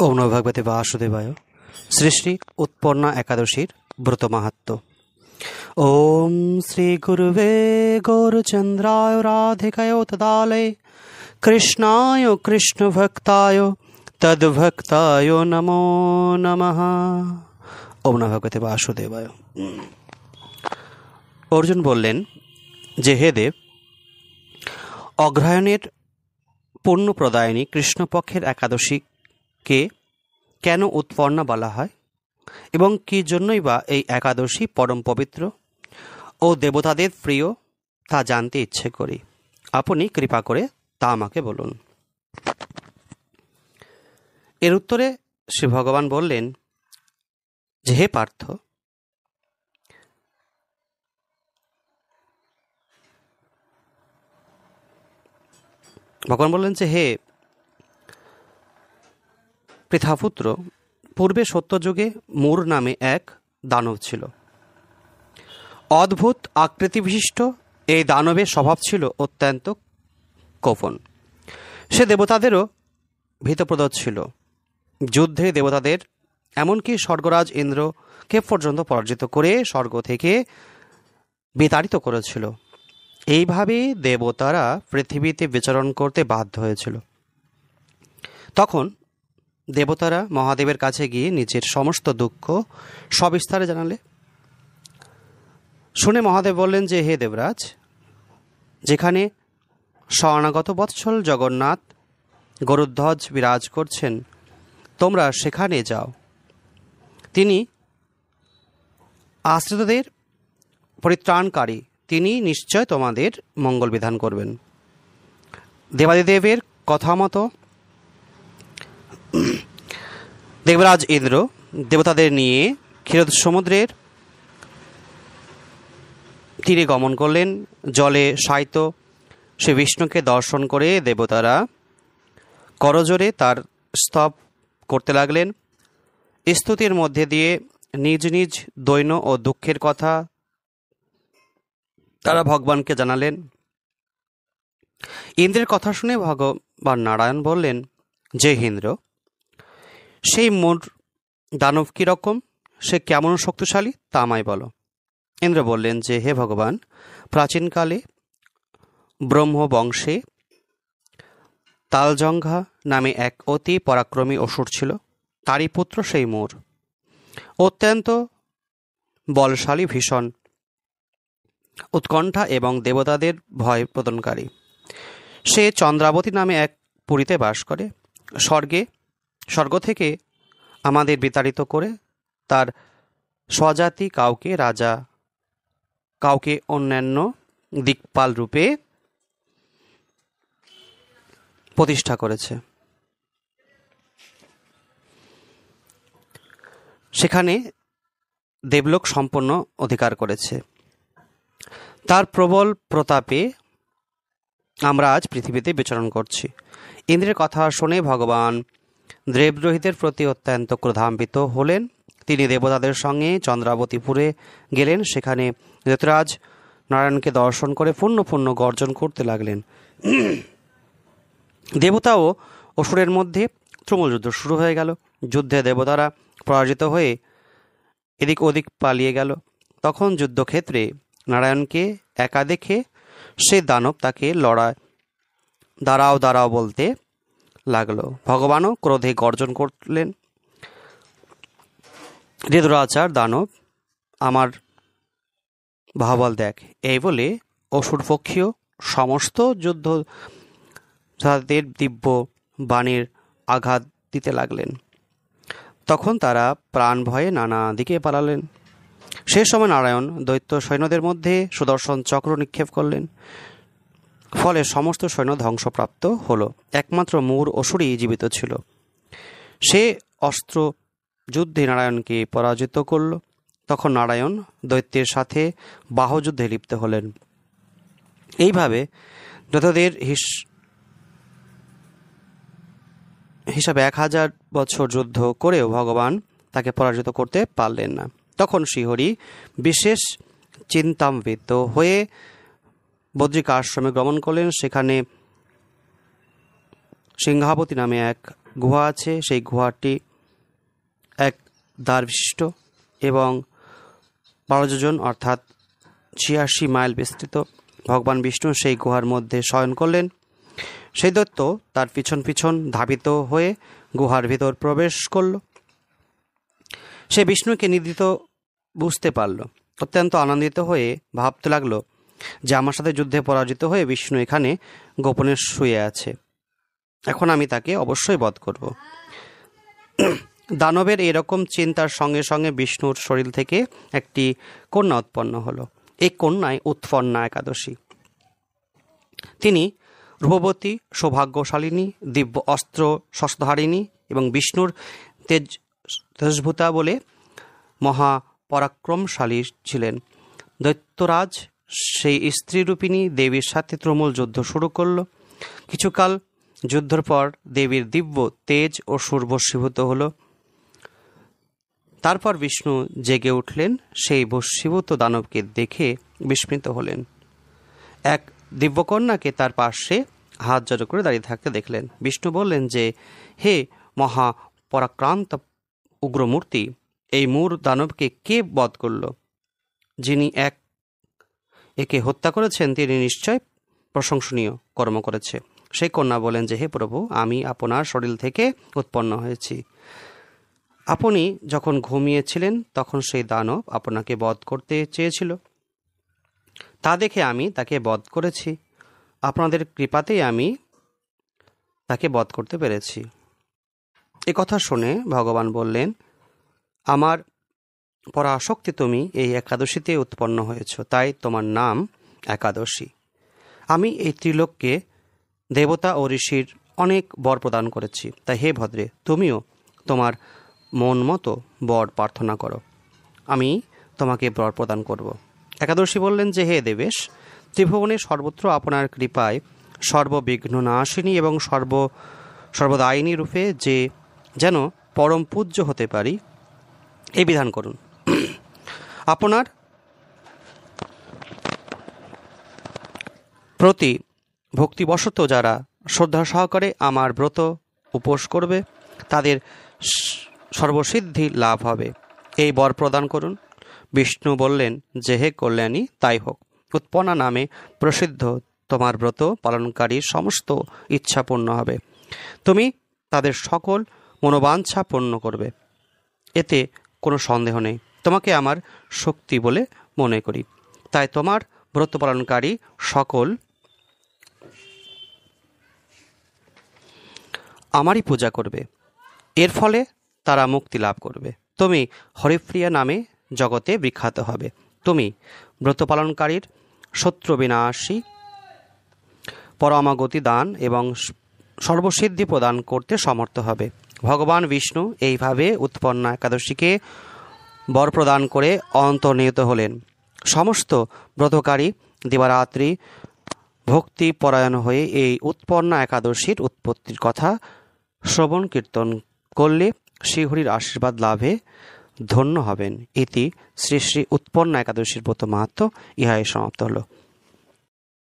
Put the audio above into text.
ওম নমো ভগবতে বাসুদেবায়। শ্রী শ্রী উৎপন্না একাদশীর ব্রত মাহাত্ম্য। ওম শ্রী গুরুবে গৌরচন্দ্রায় রাধিকায় তদালয়ে কৃষ্ণায় কৃষ্ণ ভক্তায় তদ্ভক্তায় নমো নমঃ। ওম নমো ভগবতে বাসুদেবায়। অর্জুন বললেন যে, হে দেব, অগ্রহায়ণের পুণ্য প্রদায়িনী কৃষ্ণপক্ষের একাদশীকে কেন উৎপন্না বলা হয় এবং কী জন্যই বা এই একাদশী পরম পবিত্র ও দেবতাদের প্রিয় তা জানতে ইচ্ছে করি। আপনি কৃপা করে তা আমাকে বলুন। এর উত্তরে শ্রী ভগবান বললেন যে, হে পার্থ, ভগবান বললেন যে, হে পৃথাপুত্র, পূর্বে সত্যযুগে মূর নামে এক দানব ছিল। অদ্ভুত আকৃতিবিশিষ্ট এই দানবের স্বভাব ছিল অত্যন্ত কোপন। সে দেবতাদেরও ভীতপ্রদ ছিল। যুদ্ধে দেবতাদের এমনকি স্বর্গরাজ ইন্দ্রকে পর্যন্ত পরাজিত করে স্বর্গ থেকে বিতাড়িত করেছিল। এইভাবে দেবতারা পৃথিবীতে বিচরণ করতে বাধ্য হয়েছিল। তখন দেবতারা মহাদেবের কাছে গিয়ে নিজের সমস্ত দুঃখ সবিস্তারে জানালে। শুনে মহাদেব বললেন যে, হে দেবরাজ, যেখানে শরণাগত বৎসল জগন্নাথ গরুধ্বজ বিরাজ করছেন, তোমরা সেখানে যাও। তিনি আশ্রিতদের পরিত্রাণকারী, তিনি নিশ্চয় তোমাদের মঙ্গল বিধান করবেন। দেবাদিদেবের কথা মতো দেবরাজ ইন্দ্র দেবতাদের নিয়ে ক্ষীরোদ সমুদ্রের তীরে গমন করলেন। জলে শায়িত শ্রী বিষ্ণুকে দর্শন করে দেবতারা করজোরে তার স্তব করতে লাগলেন। স্তুতির মধ্যে দিয়ে নিজ নিজ দৈন্য ও দুঃখের কথা তারা ভগবানকে জানালেন। ইন্দ্রের কথা শুনে ভগবান নারায়ণ বললেন যে, ইন্দ্র, সেই মূর দানব কীরকম, সে কেমন শক্তিশালী তা আমায় বলো। ইন্দ্র বললেন যে, হে ভগবান, প্রাচীনকালে ব্রহ্মবংশে তালজঙ্ঘা নামে এক অতি পরাক্রমী অসুর ছিল। তারই পুত্র সেই মূর, অত্যন্ত বলশালী, ভীষণ উৎকণ্ঠা এবং দেবতাদের ভয় প্রদানকারী। সে চন্দ্রাবতী নামে এক পুরীতে বাস করে। স্বর্গ থেকে আমাদের বিতাড়িত করে তার স্বজাতি কাউকে রাজা, কাউকে অন্যান্য দিকপাল রূপে প্রতিষ্ঠা করেছে। সেখানে দেবলোক সম্পন্ন অধিকার করেছে। তার প্রবল প্রতাপে আমরা আজ পৃথিবীতে বিচরণ করছি। ইন্দ্রের কথা শুনে ভগবান দেবদ্রোহীদের প্রতি অত্যন্ত ক্রোধান্বিত হলেন। তিনি দেবতাদের সঙ্গে চন্দ্রাবতীপুরে গেলেন। সেখানে ঋতুরাজ নারায়ণকে দর্শন করে পুণ্য পুণ্য গর্জন করতে লাগলেন। দেবতা ও অসুরের মধ্যে তুমুল যুদ্ধ শুরু হয়ে গেল। যুদ্ধে দেবতারা পরাজিত হয়ে এদিক ওদিক পালিয়ে গেল। তখন যুদ্ধক্ষেত্রে নারায়ণকে একা দেখে সে দানব তাকে দাঁড়াও দাঁড়াও বলতে লাগলো। ভগবানও ক্রোধে গর্জন করলেন, হৃদরাচার দানব, আমার বাহুবল দেখ। এই বলে অসুরপক্ষীয় সমস্ত যুদ্ধ তাদের দিব্য বাণীর আঘাত দিতে লাগলেন। তখন তারা প্রাণ ভয়ে নানা দিকে পালালেন। সে সময় নারায়ণ দৈত্য সৈন্যদের মধ্যে সুদর্শন চক্র নিক্ষেপ করলেন। ফলে সমস্ত সৈন্য ধ্বংসপ্রাপ্ত হল। একমাত্র মূর অসুরই জীবিত ছিল। সে অস্ত্র যুদ্ধে নারায়ণকে পরাজিত করল। তখন নারায়ণ দৈত্যের সাথে বাহুযুদ্ধে লিপ্ত হলেন। এইভাবে দৈত্যদের হিসাবে 1000 বছর যুদ্ধ করেও ভগবান তাকে পরাজিত করতে পারলেন না। তখন শ্রীহরি বিশেষ চিন্তান্বিত হয়ে বদ্রিকা আশ্রমে গমন করলেন। সেখানে সিংহাবতী নামে এক গুহা আছে। সেই গুহাটি এক দ্বার বিশিষ্ট এবং 12 যোজন অর্থাৎ 86 মাইল বিস্তৃত। ভগবান বিষ্ণু সেই গুহার মধ্যে শয়ন করলেন। সেই দৈত্য তার পিছন পিছন ধাবিত হয়ে গুহার ভিতর প্রবেশ করল। সে বিষ্ণুকে নিদ্রিত বুঝতে পারল। অত্যন্ত আনন্দিত হয়ে ভাবতে লাগলো যে আমার সাথে যুদ্ধে পরাজিত হয়ে বিষ্ণু এখানে গোপনে শুয়ে আছে, এখন আমি তাকে অবশ্যই বধ করব। দানবের এরকম চিন্তার সঙ্গে সঙ্গে বিষ্ণুর শরীর থেকে একটি কন্যা উৎপন্ন হলো। এই কন্যায় উৎপন্না একাদশী। তিনি রূপবতী, সৌভাগ্যশালিনী, দিব্য অস্ত্র শস্ত্রধারিণী এবং বিষ্ণুর তেজভূতা বলে মহাপরাক্রমশালী ছিলেন। দৈত্যরাজ সেই স্ত্রীরূপিণী দেবীর সাথে তুমুল যুদ্ধ শুরু করল। কিছুকাল যুদ্ধের পর দেবীর দিব্য তেজ ও সুর বশীভূত হল। তারপর বিষ্ণু জেগে উঠলেন। সেই বশীভূত দানবকে দেখে বিস্মিত হলেন। এক দিব্যকন্যাকে তার পাশে হাত জড়ো করে দাঁড়িয়ে থাকতে দেখলেন। বিষ্ণু বললেন যে, হে মহাপরাক্রান্ত উগ্রমূর্তি, এই মূর দানবকে কে বধ করল? যিনি একে হত্যা করেছেন তিনি নিশ্চয় প্রশংসনীয় কর্ম করেছে। সেই কন্যা বলেন যে, হে প্রভু, আমি আপনার শরীর থেকে উৎপন্ন হয়েছি। আপনি যখন ঘুমিয়েছিলেন তখন সেই দানব আপনাকে বধ করতে চেয়েছিল। তা দেখে আমি তাকে বধ করেছি। আপনাদের কৃপাতেই আমি তাকে বধ করতে পেরেছি। এ কথা শুনে ভগবান বললেন, আমার পরাশক্তি, তুমি এই একাদশীতে উৎপন্ন হয়েছ, তাই তোমার নাম একাদশী। আমি এই ত্রিলোককে দেবতা ও ঋষির অনেক বর প্রদান করেছি, তাই হে ভদ্রে, তুমিও তোমার মন মতো বর প্রার্থনা করো, আমি তোমাকে বর প্রদান করব। একাদশী বললেন যে, হে দেবেশ, ত্রিভুবনে সর্বত্র আপনার কৃপায় সর্ববিঘ্ন নাশিনী এবং সর্বদায়িনী রূপে যেন পরম পূজ্য হতে পারি, এই বিধান করুন। আপনার প্রতি ভক্তিবশত যারা শ্রদ্ধা সহকারে আমার ব্রত উপোস করবে তাদের সর্বসিদ্ধি লাভ হবে, এই বর প্রদান করুন। বিষ্ণু বললেন যে, হে কল্যাণী, তাই হোক। উৎপন্না নামে প্রসিদ্ধ তোমার ব্রত পালনকারীর সমস্ত ইচ্ছা পূর্ণ হবে। তুমি তাদের সকল মনোবাঞ্ছা পূর্ণ করবে, এতে কোনো সন্দেহ নেই। তোমাকে আমার শক্তি বলে মনে করি, তাই তোমার ব্রত পালনকারী সকল আমারই পূজা করবে। এর ফলে তারা মুক্তি লাভ করবে। তুমি হরিপ্রিয়া নামে জগতে বিখ্যাত হবে। তুমি ব্রত পালনকারীর শত্রু বিনাশী, পরমাগতি দান এবং সর্বসিদ্ধি প্রদান করতে সমর্থ হবে। ভগবান বিষ্ণু এইভাবে উৎপন্না একাদশীকে বর প্রদান করে অন্তর্নিহিত হলেন। সমস্ত ব্রতকারী দিবারাত্রি ভক্তি পরায়ণ হয়ে এই উৎপন্না একাদশীর উৎপত্তির কথা শ্রবণ কীর্তন করলে শ্রীহরির আশীর্বাদ লাভে ধন্য হবেন। ইতি শ্রী শ্রী উৎপন্না একাদশীর ব্রত মাহাত্ম্য ইহাই সমাপ্ত হলো।